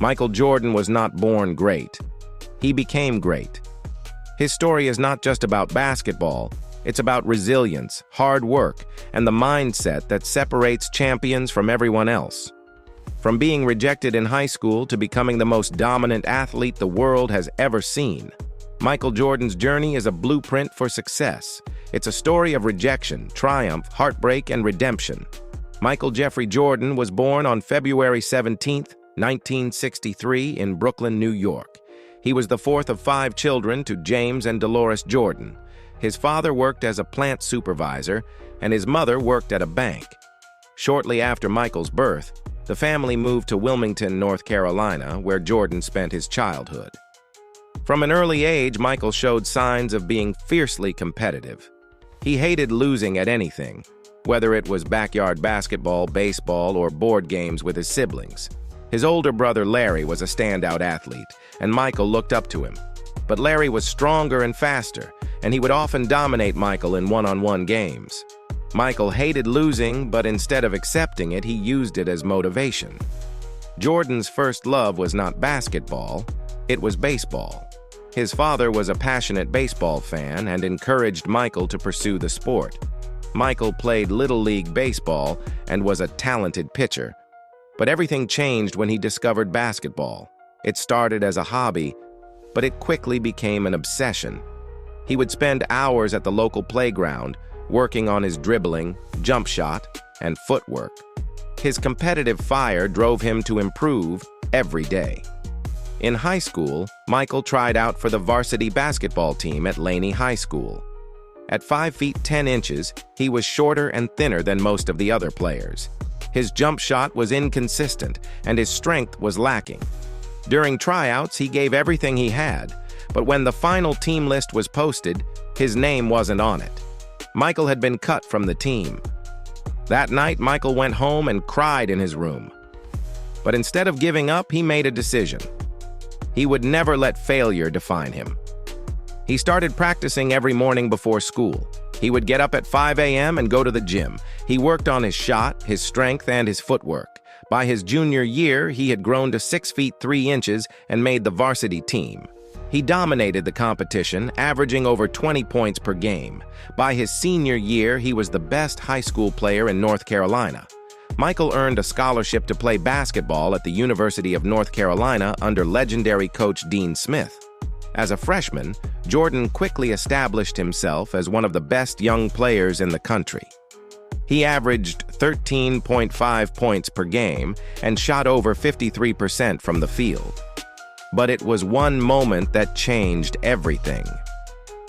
Michael Jordan was not born great. He became great. His story is not just about basketball. It's about resilience, hard work, and the mindset that separates champions from everyone else. From being rejected in high school to becoming the most dominant athlete the world has ever seen, Michael Jordan's journey is a blueprint for success. It's a story of rejection, triumph, heartbreak, and redemption. Michael Jeffrey Jordan was born on February 17, 1963, in Brooklyn, New York. He was the fourth of 5 children to James and Dolores Jordan. His father worked as a plant supervisor, and his mother worked at a bank. Shortly after Michael's birth, the family moved to Wilmington, North Carolina, where Jordan spent his childhood. From an early age, Michael showed signs of being fiercely competitive. He hated losing at anything, whether it was backyard basketball, baseball, or board games with his siblings. His older brother Larry was a standout athlete, and Michael looked up to him. But Larry was stronger and faster, and he would often dominate Michael in one-on-one games. Michael hated losing, but instead of accepting it, he used it as motivation. Jordan's first love was not basketball, it was baseball. His father was a passionate baseball fan and encouraged Michael to pursue the sport. Michael played Little League baseball and was a talented pitcher. But everything changed when he discovered basketball. It started as a hobby, but it quickly became an obsession. He would spend hours at the local playground, working on his dribbling, jump shot, and footwork. His competitive fire drove him to improve every day. In high school, Michael tried out for the varsity basketball team at Laney High School. At 5 feet 10 inches, he was shorter and thinner than most of the other players. His jump shot was inconsistent, and his strength was lacking. During tryouts, he gave everything he had, but when the final team list was posted, his name wasn't on it. Michael had been cut from the team. That night, Michael went home and cried in his room. But instead of giving up, he made a decision. He would never let failure define him. He started practicing every morning before school. He would get up at 5 a.m. and go to the gym. He worked on his shot, his strength, and his footwork. By his junior year, he had grown to 6 feet 3 inches and made the varsity team. He dominated the competition, averaging over 20 points per game. By his senior year, he was the best high school player in North Carolina. Michael earned a scholarship to play basketball at the University of North Carolina under legendary coach Dean Smith. As a freshman, Jordan quickly established himself as one of the best young players in the country. He averaged 13.5 points per game and shot over 53% from the field. But it was one moment that changed everything.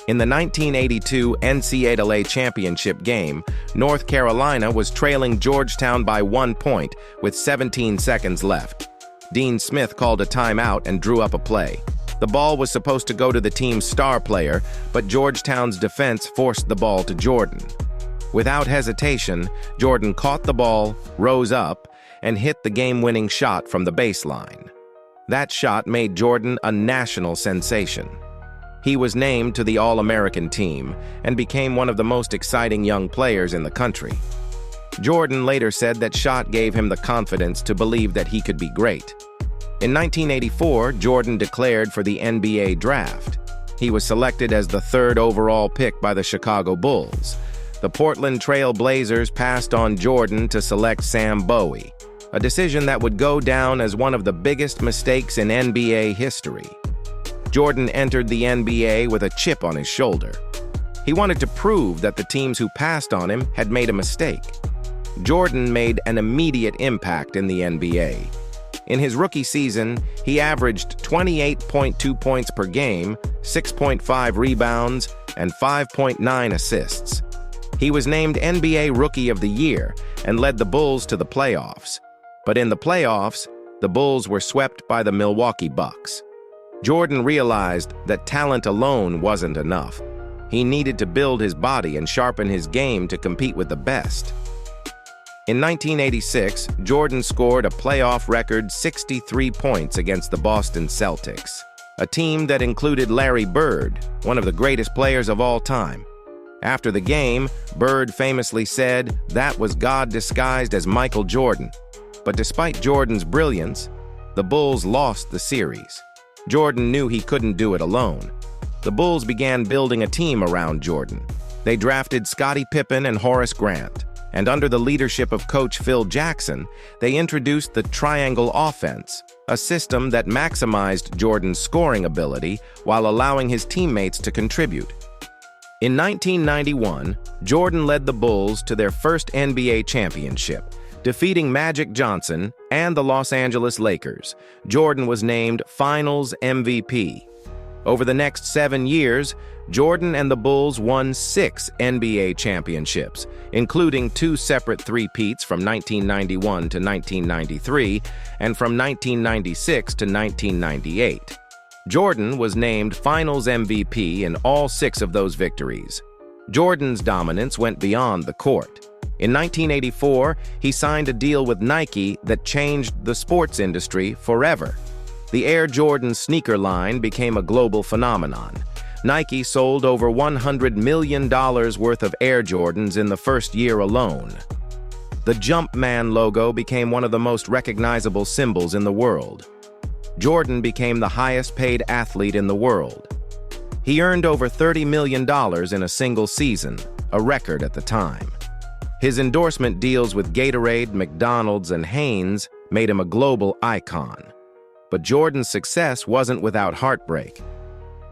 In the 1982 NCAA Championship game, North Carolina was trailing Georgetown by 1 point with 17 seconds left. Dean Smith called a timeout and drew up a play. The ball was supposed to go to the team's star player, but Georgetown's defense forced the ball to Jordan. Without hesitation, Jordan caught the ball, rose up, and hit the game-winning shot from the baseline. That shot made Jordan a national sensation. He was named to the All-American team and became one of the most exciting young players in the country. Jordan later said that shot gave him the confidence to believe that he could be great. In 1984, Jordan declared for the NBA draft. He was selected as the 3rd overall pick by the Chicago Bulls. The Portland Trail Blazers passed on Jordan to select Sam Bowie, a decision that would go down as one of the biggest mistakes in NBA history. Jordan entered the NBA with a chip on his shoulder. He wanted to prove that the teams who passed on him had made a mistake. Jordan made an immediate impact in the NBA. In his rookie season, he averaged 28.2 points per game, 6.5 rebounds, and 5.9 assists. He was named NBA Rookie of the Year and led the Bulls to the playoffs. But in the playoffs, the Bulls were swept by the Milwaukee Bucks. Jordan realized that talent alone wasn't enough. He needed to build his body and sharpen his game to compete with the best. In 1986, Jordan scored a playoff record 63 points against the Boston Celtics, a team that included Larry Bird, one of the greatest players of all time. After the game, Bird famously said, "That was God disguised as Michael Jordan." But despite Jordan's brilliance, The Bulls lost the series. Jordan knew he couldn't do it alone. The Bulls began building a team around Jordan. They drafted Scottie Pippen and Horace Grant, and under the leadership of coach Phil Jackson, they introduced the triangle offense, a system that maximized Jordan's scoring ability while allowing his teammates to contribute. In 1991, Jordan led the Bulls to their first NBA championship, defeating Magic Johnson and the Los Angeles Lakers. Jordan was named Finals MVP. Over the next 7 years, Jordan and the Bulls won 6 NBA championships, including 2 separate three-peats from 1991 to 1993 and from 1996 to 1998. Jordan was named Finals MVP in all 6 of those victories. Jordan's dominance went beyond the court. In 1984, he signed a deal with Nike that changed the sports industry forever. The Air Jordan sneaker line became a global phenomenon. Nike sold over $100 million worth of Air Jordans in the first year alone. The Jumpman logo became one of the most recognizable symbols in the world. Jordan became the highest-paid athlete in the world. He earned over $30 million in a single season, a record at the time. His endorsement deals with Gatorade, McDonald's, and Hanes made him a global icon. But Jordan's success wasn't without heartbreak.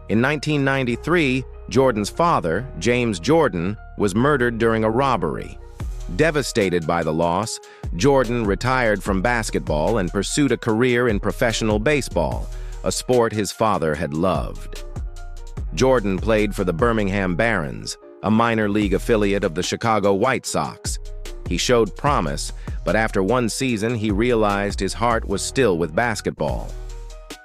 In 1993, Jordan's father, James Jordan, was murdered during a robbery. Devastated by the loss, Jordan retired from basketball and pursued a career in professional baseball, a sport his father had loved. Jordan played for the Birmingham Barons, a minor league affiliate of the Chicago White Sox. He showed promise, but after one season, he realized his heart was still with basketball.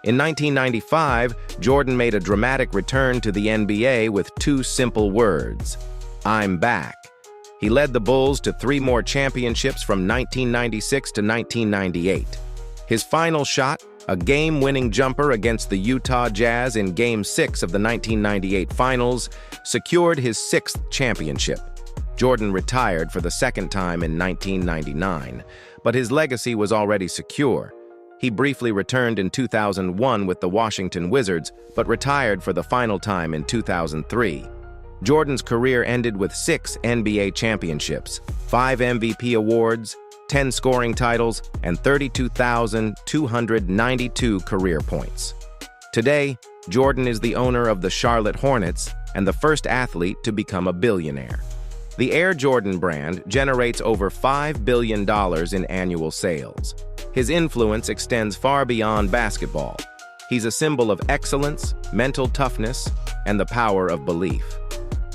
In 1995, Jordan made a dramatic return to the NBA with 2 simple words: "I'm back." He led the Bulls to 3 more championships from 1996 to 1998. His final shot, a game-winning jumper against the Utah Jazz in Game 6 of the 1998 Finals, secured his 6th championship. Jordan retired for the second time in 1999, but his legacy was already secure. He briefly returned in 2001 with the Washington Wizards, but retired for the final time in 2003. Jordan's career ended with 6 NBA championships, 5 MVP awards, 10 scoring titles, and 32,292 career points. Today, Jordan is the owner of the Charlotte Hornets and the first athlete to become a billionaire. The Air Jordan brand generates over $5 billion in annual sales. His influence extends far beyond basketball. He's a symbol of excellence, mental toughness, and the power of belief.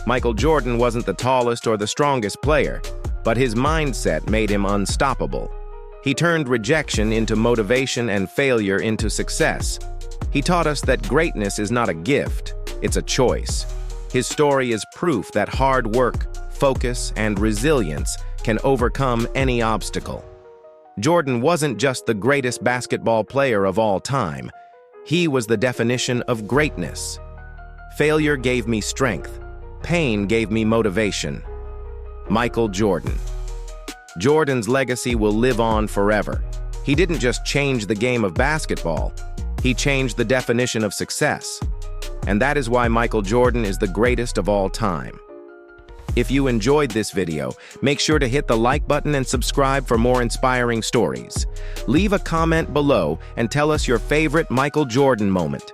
Michael Jordan wasn't the tallest or the strongest player, but his mindset made him unstoppable. He turned rejection into motivation and failure into success. He taught us that greatness is not a gift, it's a choice. His story is proof that hard work, focus, and resilience can overcome any obstacle. Jordan wasn't just the greatest basketball player of all time. He was the definition of greatness. Failure gave me strength. Pain gave me motivation. Michael Jordan. Jordan's legacy will live on forever. He didn't just change the game of basketball, he changed the definition of success. And that is why Michael Jordan is the greatest of all time. If you enjoyed this video, make sure to hit the like button and subscribe for more inspiring stories. Leave a comment below and tell us your favorite Michael Jordan moment.